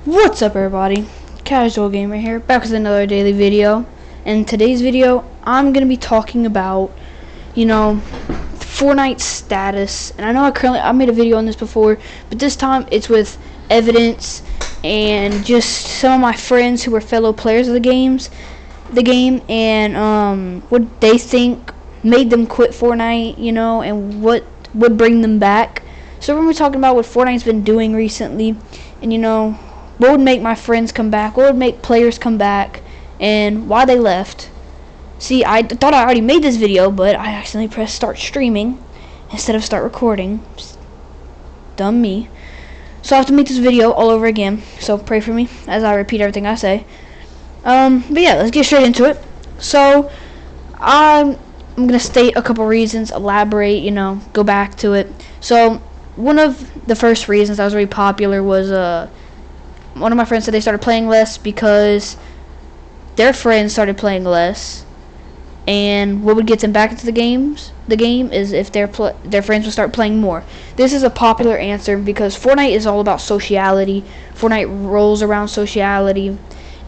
What's up, everybody? Casual Gamer here, back with another daily video. In today's video, I'm gonna be talking about, Fortnite status. And I know I made a video on this before, but this time it's with evidence and just some of my friends who were fellow players of the game, and what they think made them quit Fortnite, and what would bring them back. So we're gonna be talking about what Fortnite's been doing recently, and what would make my friends come back, what would make players come back, and why they left. See, I thought I already made this video, but I accidentally pressed start streaming instead of start recording. Dumb me. So I have to make this video all over again, so pray for me as I repeat everything I say. But yeah, let's get straight into it. So I'm going to state a couple reasons, elaborate, go back to it. So one of the first reasons that was really popular was one of my friends said they started playing less because their friends started playing less, and what would get them back into the game is if their friends would start playing more. This is a popular answer because Fortnite is all about sociality. Fortnite rolls around sociality,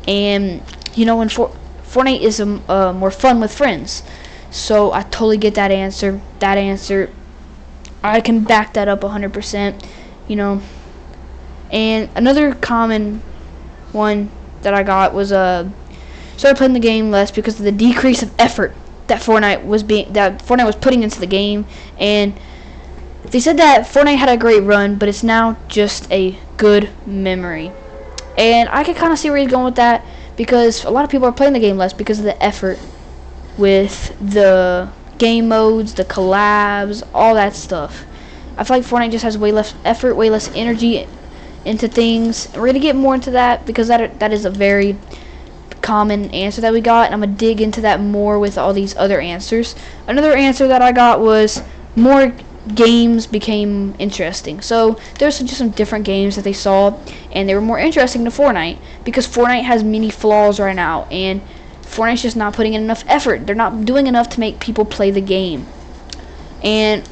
and when Fortnite is more fun with friends. So I totally get that answer. I can back that up 100%. And another common one that I got was started playing the game less because of the decrease of effort that Fortnite was putting into the game. And they said that Fortnite had a great run, but it's now just a good memory. And I can kind of see where he's going with that, because a lot of people are playing the game less because of the effort with the game modes, the collabs, all that stuff. I feel like Fortnite just has way less effort, way less energy into things. We're gonna get more into that because that is a very common answer that we got, and I'm gonna dig into that more with all these other answers. Another answer that I got was more games became interesting. So there's just some different games that they saw, and they were more interesting to Fortnite because Fortnite has many flaws right now, and Fortnite's just not putting in enough effort. They're not doing enough to make people play the game. And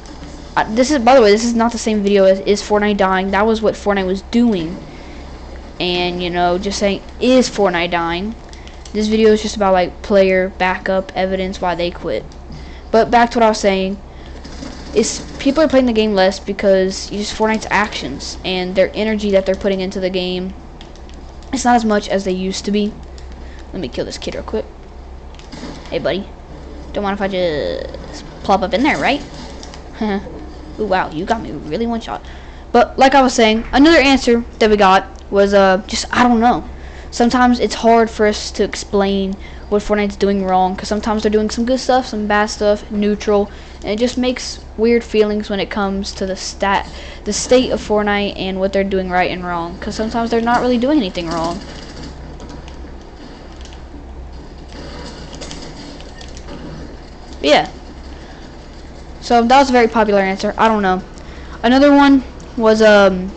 this is, by the way, this is not the same video as Is Fortnite Dying. That was what Fortnite was doing. And, just saying, is Fortnite dying? This video is just about, like, player backup evidence why they quit. But back to what I was saying, is people are playing the game less because Fortnite's actions and their energy that they're putting into the game, it's not as much as they used to be. Let me kill this kid real quick. Hey, buddy. Don't mind if I just plop up in there, right? Ooh, wow, you got me really one shot. But like I was saying, another answer that we got was just I don't know. Sometimes it's hard for us to explain what Fortnite's doing wrong, because sometimes they're doing some good stuff, some bad stuff, neutral, and it just makes weird feelings when it comes to the state of Fortnite and what they're doing right and wrong, because sometimes they're not really doing anything wrong. But yeah. So that was a very popular answer. I don't know. Another one was they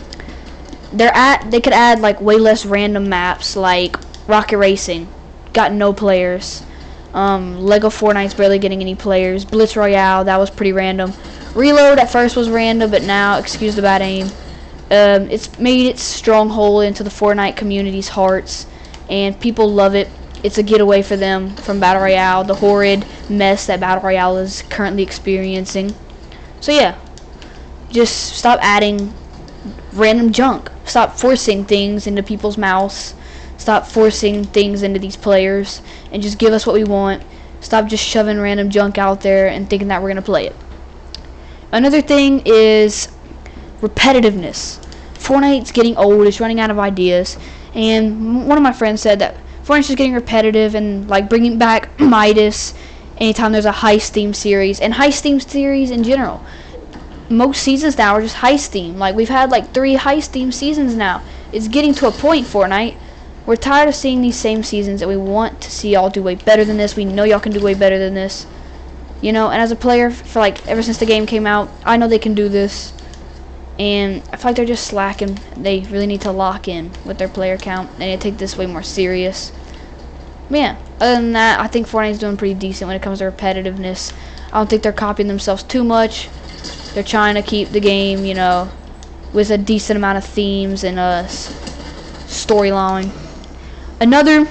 could add like way less random maps, like Rocket Racing, got no players. Lego Fortnite's barely getting any players. Blitz Royale, that was pretty random. Reload at first was random, but now, excuse the bad aim, it's made its stronghold into the Fortnite community's hearts, and people love it. It's a getaway for them from Battle Royale, the horrid mess that Battle Royale is currently experiencing. So yeah, just stop adding random junk. Stop forcing things into people's mouths. Stop forcing things into these players, and just give us what we want. Stop just shoving random junk out there and thinking that we're going to play it. Another thing is repetitiveness. Fortnite's getting old, it's running out of ideas, and one of my friends said that Fortnite's just getting repetitive, and like bringing back Midas anytime there's a heist theme series, and heist theme series in general. Most seasons now are just heist theme. Like, we've had like 3 heist theme seasons now. It's getting to a point, Fortnite. We're tired of seeing these same seasons, and we want to see y'all do way better than this. We know y'all can do way better than this. And as a player, for like ever since the game came out, I know they can do this. And I feel like they're just slacking. They really need to lock in with their player count. They need to take this way more serious. But yeah, other than that, I think Fortnite's doing pretty decent when it comes to repetitiveness. I don't think they're copying themselves too much. They're trying to keep the game, with a decent amount of themes and storyline. Another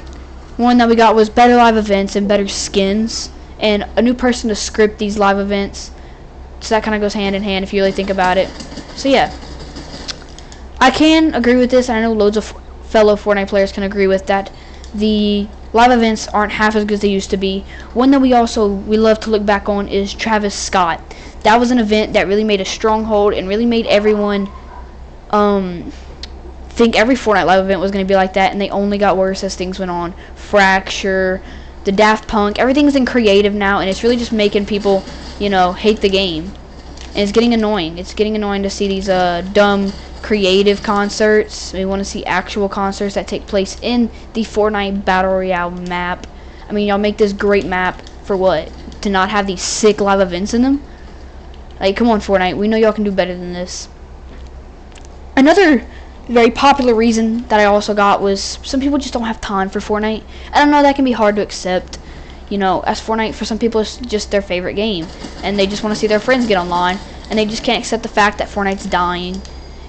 one that we got was better live events and better skins, and a new person to script these live events. So that kind of goes hand in hand if you really think about it. So yeah, I can agree with this. I know loads of fellow Fortnite players can agree with that. The live events aren't half as good as they used to be. One that we love to look back on is Travis Scott. That was an event that really made a stronghold and really made everyone think every Fortnite live event was going to be like that, and they only got worse as things went on. Fracture, the Daft Punk, everything's in creative now, and it's really just making people, hate the game. And it's getting annoying. It's getting annoying to see these dumb creative concerts. We want to see actual concerts that take place in the Fortnite Battle Royale map. I mean, y'all make this great map for what? To not have these sick live events in them? Like, come on, Fortnite. We know y'all can do better than this. Another very popular reason that I also got was some people just don't have time for Fortnite. I don't know, that can be hard to accept. As Fortnite, for some people, it's just their favorite game. And they just want to see their friends get online. And they just can't accept the fact that Fortnite's dying.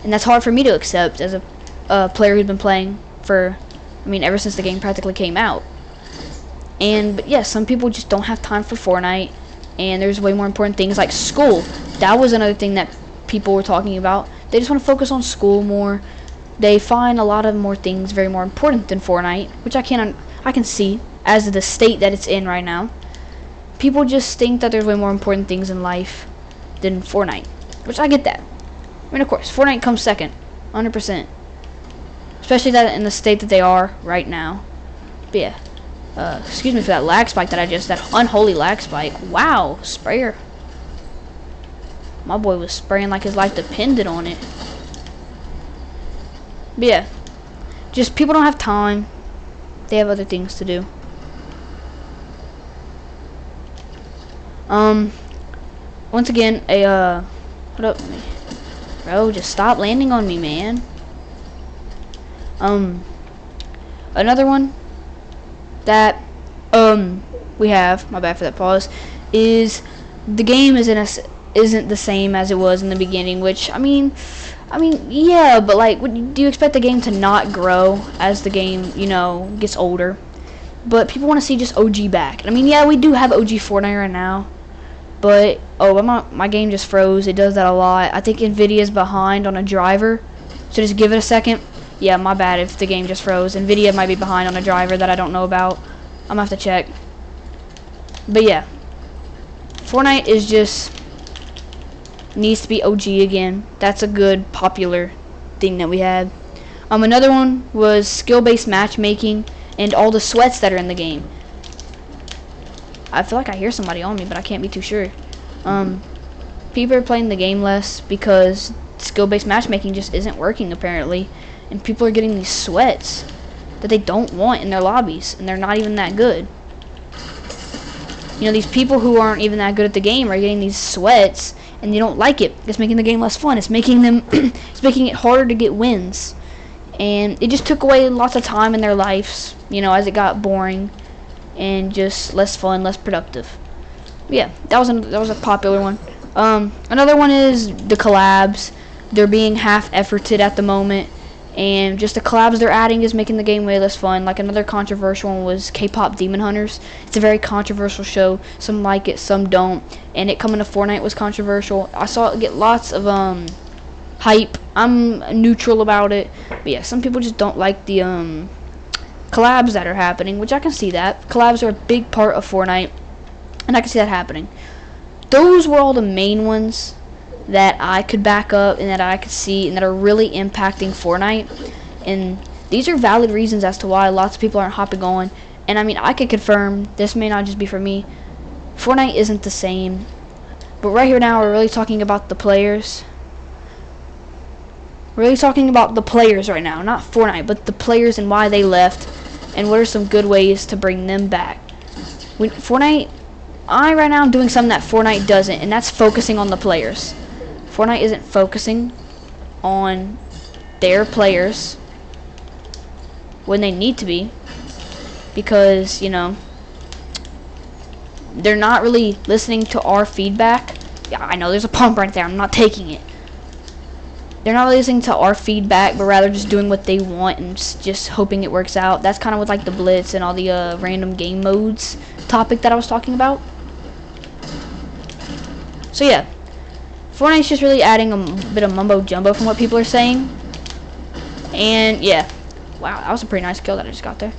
And that's hard for me to accept as a player who's been playing for, ever since the game practically came out. But yeah, some people just don't have time for Fortnite. And there's way more important things like school. That was another thing that people were talking about. They just want to focus on school more. They find a lot of more things very more important than Fortnite, which I can see as the state that it's in right now. People just think that there's way more important things in life than Fortnite, which I get that. Of course, Fortnite comes second, 100%. Especially that in the state that they are right now. But yeah. Excuse me for that lag spike that unholy lag spike. Wow, sprayer. My boy was spraying like his life depended on it. But yeah, just people don't have time. They have other things to do. Once again, hold up, bro, just stop landing on me, man. Another one that we have, my bad for that pause, is the game isn't the same as it was in the beginning, which I mean yeah, but like, do you expect the game to not grow as the game gets older? But people want to see just OG back. Yeah, we do have OG Fortnite right now, but my game just froze. It does that a lot. I think Nvidia's behind on a driver, so just give it a second. Yeah, my bad if the game just froze. Nvidia might be behind on a driver that I don't know about. I'm gonna have to check. But yeah, Fortnite needs to be OG again. That's a good popular thing that we had. Another one was skill-based matchmaking and all the sweats that are in the game. I feel like I hear somebody on me, but I can't be too sure. People are playing the game less because skill-based matchmaking just isn't working apparently. And people are getting these sweats that they don't want in their lobbies, and they're not even that good. These people who aren't even that good at the game are getting these sweats, and they don't like it. It's making the game less fun. It's making it harder to get wins, and it just took away lots of time in their lives. As it got boring and just less fun, less productive. But yeah, that was a popular one. Another one is the collabs. They're being half-efforted at the moment. And just the collabs they're adding is making the game way less fun. Like another controversial one was K-pop Demon Hunters. It's a very controversial show. Some like it, some don't. And it coming to Fortnite was controversial. I saw it get lots of hype. I'm neutral about it. But yeah, some people just don't like the collabs that are happening, which I can see that. Collabs are a big part of Fortnite, and I can see that happening. Those were all the main ones that I could back up and that I could see and that are really impacting Fortnite. And these are valid reasons as to why lots of people aren't hopping on. And I could confirm, this may not just be for me, Fortnite isn't the same. But right here now, we're really talking about the players. We're really talking about the players right now, not Fortnite, but the players and why they left, and what are some good ways to bring them back. Right now I'm doing something that Fortnite doesn't, and that's focusing on the players. Fortnite isn't focusing on their players when they need to be, because they're not really listening to our feedback. Yeah, I know there's a pump right there. I'm not taking it. they're not really listening to our feedback, but rather just doing what they want and just hoping it works out. That's kind of with like the blitz and all the random game modes topic that I was talking about. So yeah, Fortnite's just really adding a bit of mumbo jumbo from what people are saying. And yeah, wow, that was a pretty nice kill that I just got there.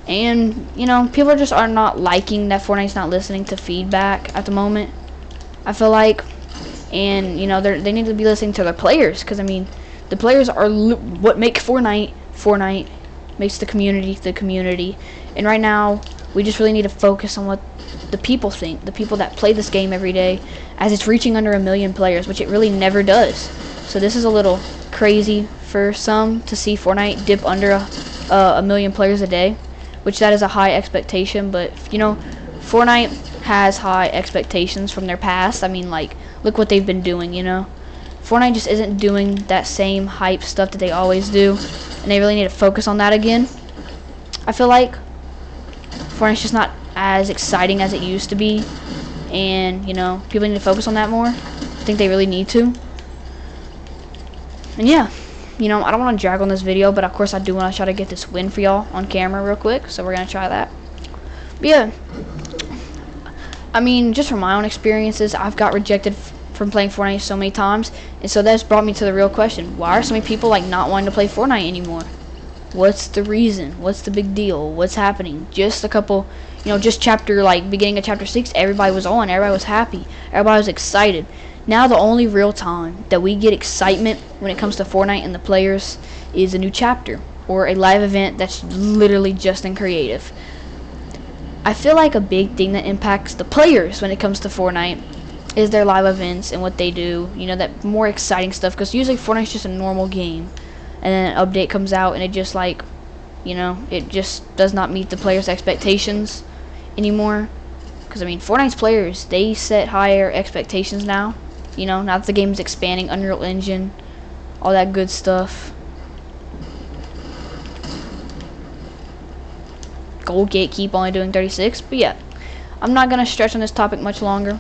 And you know, people just are not liking that Fortnite's not listening to feedback at the moment, I feel like. And you know, they need to be listening to their players, because I mean, the players are what make Fortnite makes the community. And right now we just really need to focus on what the people think, the people that play this game every day, as it's reaching under 1 million players, which it really never does. So this is a little crazy for some to see Fortnite dip under 1 million players a day, which that is a high expectation. But you know, Fortnite has high expectations from their past. I mean, like, look what they've been doing, you know. Fortnite just isn't doing that same hype stuff that they always do, and they really need to focus on that again. I feel like Fortnite's just not as exciting as it used to be, and you know, people need to focus on that more. I think they really need to. And yeah, you know, I don't want to drag on this video, but of course I do want to try to get this win for y'all on camera real quick, so we're gonna try that. But yeah, I mean, just from my own experiences, I've got rejected from playing Fortnite so many times, and so that's brought me to the real question: why are so many people like not wanting to play Fortnite anymore? What's the reason? What's the big deal? What's happening? Just a couple, you know, just beginning of chapter 6, everybody was on, everybody was happy, everybody was excited. Now the only real time that we get excitement when it comes to Fortnite and the players is a new chapter or a live event that's literally just in creative. I feel like a big thing that impacts the players when it comes to Fortnite is their live events and what they do, you know, that more exciting stuff, because usually Fortnite's just a normal game, and then an update comes out and it just, like, you know, it just does not meet the players' expectations anymore. Because I mean, Fortnite's players, they set higher expectations now, you know, now that the game's expanding, Unreal Engine, all that good stuff. Gold Gatekeep only doing 36, but yeah, I'm not gonna stretch on this topic much longer.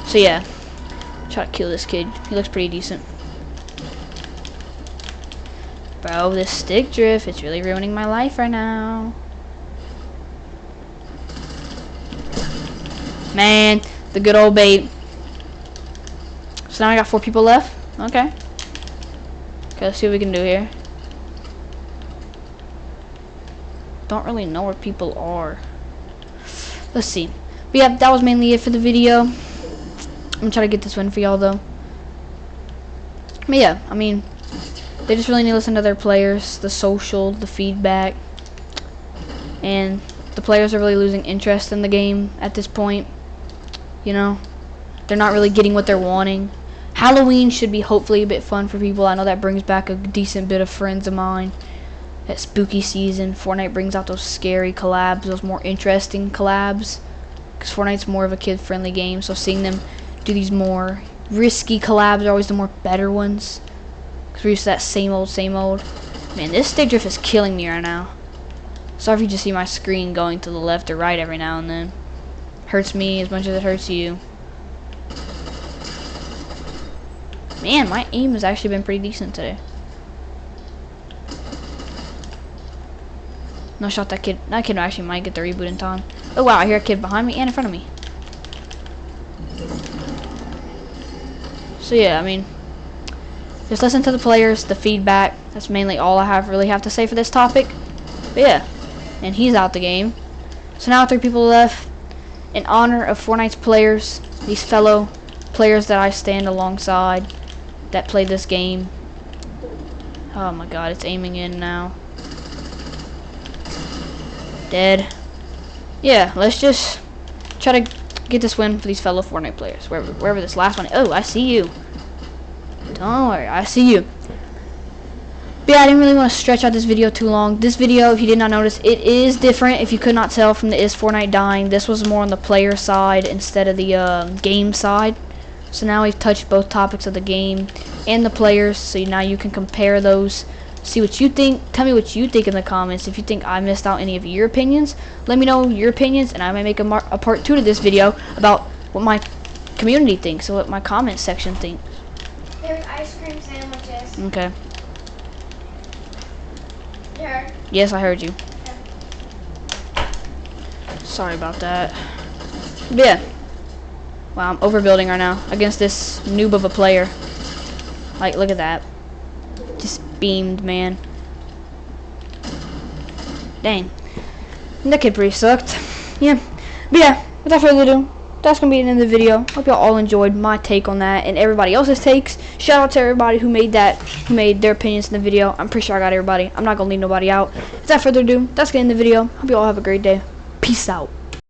So yeah, try to kill this kid. He looks pretty decent. Bro, this stick drift, it's really ruining my life right now. Man, the good old bait. So now I got 4 people left. Okay. Okay, let's see what we can do here. Don't really know where people are. Let's see. But yeah, that was mainly it for the video. I'm gonna try to get this win for y'all though. But yeah, I mean, they just really need to listen to their players, the social, the feedback. And the players are really losing interest in the game at this point. You know, they're not really getting what they're wanting. Halloween should be hopefully a bit fun for people. I know that brings back a decent bit of friends of mine. That spooky season, Fortnite brings out those scary collabs, those more interesting collabs. Because Fortnite's more of a kid-friendly game, so seeing them do these more risky collabs are always the more better ones. Because we're used to that same old. Man, this stick drift is killing me right now. Sorry if you just see my screen going to the left or right every now and then. Hurts me as much as it hurts you. Man, my aim has actually been pretty decent today. No shot that kid. That kid actually might get the reboot in time. Oh wow, I hear a kid behind me and in front of me. So yeah, I mean, just listen to the players, the feedback. That's mainly all I really have to say for this topic. But yeah, and he's out the game. So now 3 people left. In honor of Fortnite's players, these fellow players that I stand alongside that play this game. Oh my god, it's aiming in now. Dead. Yeah, let's just try to get this win for these fellow Fortnite players. Wherever this last one. Oh, I see you. Don't worry, I see you. But yeah, I didn't really want to stretch out this video too long. This video, if you did not notice, it is different. If you could not tell from the Is Fortnite Dying, this was more on the player side instead of the game side. So now we've touched both topics of the game and the players. So now you can compare those see what you think. Tell me what you think in the comments. If you think I missed out any of your opinions, let me know your opinions, and I might make a part 2 to this video about what my community thinks, or what my comment section thinks. There's ice cream sandwiches. Okay. You heard? Yes, I heard you. Okay. Sorry about that. But yeah. Wow, I'm overbuilding right now against this noob of a player. Like, look at that. Just beamed, man. Dang. That kid pretty sucked. Yeah. But yeah, without further ado, that's going to be the end of the video. Hope y'all all enjoyed my take on that and everybody else's takes. Shout out to everybody who made their opinions in the video. I'm pretty sure I got everybody. I'm not going to leave nobody out. Without further ado, that's going to end the video. Hope you all have a great day. Peace out.